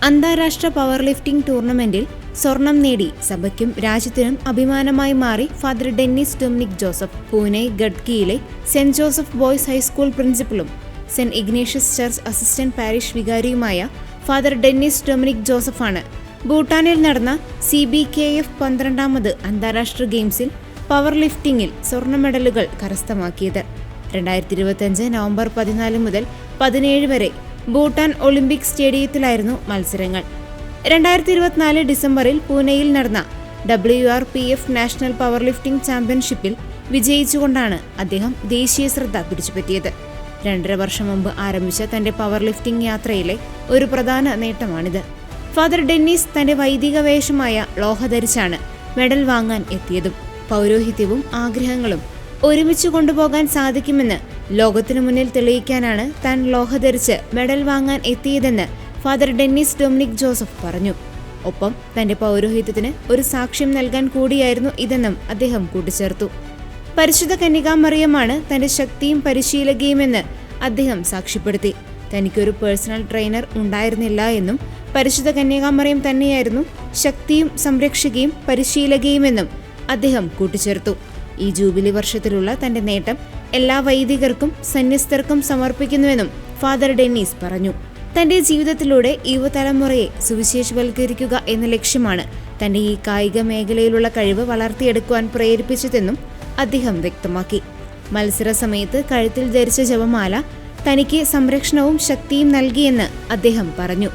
അന്താരാഷ്ട്ര power lifting ടൂർണമെന്റിൽ സ്വർണം നേടി സഭയ്ക്കും രാജ്യത്തിനും അഭിമാനമായി മാറി father Dennis Dominic Joseph. Pune ഗഡ്കിയിലെ സെന്റ് ജോസഫ് ബോയ്സ് ഹൈസ്കൂൾ പ്രിൻസിപ്പലും saint Ignatius church assistant parish വികാരിയുമായ ഫാദർ ഡെന്നിസ് ഡൊമിനിക് ജോസഫാണ് ഭൂട്ടാനിൽ നടന്ന CBKF 12ാമത് അന്താരാഷ്ട്ര ഗെയിംസിൽ പവർ ലിഫ്റ്റിംഗിൽ സ്വർണ്ണ മെഡലുകൾ കരസ്ഥമാക്കിയത്. 2025 നവംബർ 14 മുതൽ 17 വരെ ഭൂട്ടാൻ ഒളിമ്പിക് സ്റ്റേഡിയത്തിലായിരുന്നു മത്സരങ്ങൾ. 2024 ഡിസംബറിൽ പൂനെയിൽ നടന്ന WRPF നാഷണൽ പവർ ലിഫ്റ്റിംഗ് ചാമ്പ്യൻഷിപ്പിൽ വിജയിച്ചുകൊണ്ടാണ് അദ്ദേഹം ദേശീയ ശ്രദ്ധ പിടിച്ചുപറ്റിയത്. 2.5 വർഷം മുമ്പ് ആരംഭിച്ച തന്റെ പവർ ലിഫ്റ്റിംഗ് യാത്രയിലെ ഒരു പ്രധാന നേട്ടമാണിത്. ഫാദർ ഡെന്നിസ് തന്റെ വൈദിക വേഷമായ ലോഹ ധരിച്ചാണ് മെഡൽ വാങ്ങാൻ എത്തിയതും. പൗരോഹിത്യവും ആഗ്രഹങ്ങളും ഒരുമിച്ച് കൊണ്ടുപോകാൻ സാധിക്കുമെന്ന് ലോകത്തിനു മുന്നിൽ തെളിയിക്കാനാണ് താൻ ലോഹ ധരിച്ച് മെഡൽ വാങ്ങാൻ എത്തിയതെന്ന് ഫാദർ ഡെന്നിസ് ഡൊമിനിക് ജോസഫ് പറഞ്ഞു. ഒപ്പം തന്റെ പൗരോഹിത്യത്തിന് ഒരു സാക്ഷ്യം നൽകാൻ കൂടിയായിരുന്നു ഇതെന്നും അദ്ദേഹം കൂട്ടിച്ചേർത്തു. പരിശുദ്ധ കന്യകാമറിയമാണ് തന്റെ ശക്തിയും പരിശീലകയുമെന്ന് അദ്ദേഹം സാക്ഷ്യപ്പെടുത്തി. തനിക്കൊരു പേഴ്സണൽ ട്രെയിനർ ഉണ്ടായിരുന്നില്ല എന്നും പരിശുദ്ധ കന്യകാമറിയം തന്നെയായിരുന്നു ശക്തിയും സംരക്ഷകയും പരിശീലകയുമെന്നും അദ്ദേഹം കൂട്ടിച്ചേർത്തു. ഈ ജൂബിലി വർഷത്തിലുള്ള തന്റെ നേട്ടം എല്ലാ വൈദികർക്കും സന്യസ്തർക്കും സമർപ്പിക്കുന്നുവെന്നും ഫാദർ ഡെന്നിസ് പറഞ്ഞു. തന്റെ ജീവിതത്തിലൂടെ യുവതലമുറയെ സുവിശേഷവൽക്കരിക്കുക എന്ന ലക്ഷ്യമാണ് തന്റെ ഈ കായിക മേഖലയിലുള്ള കഴിവ് വളർത്തിയെടുക്കുവാൻ പ്രേരിപ്പിച്ചതെന്നും അദ്ദേഹം വ്യക്തമാക്കി. മത്സര സമയത്ത് കഴുത്തിൽ ധരിച്ച ജപമാല തനിക്ക് സംരക്ഷണവും ശക്തിയും നൽകിയെന്ന് അദ്ദേഹം പറഞ്ഞു.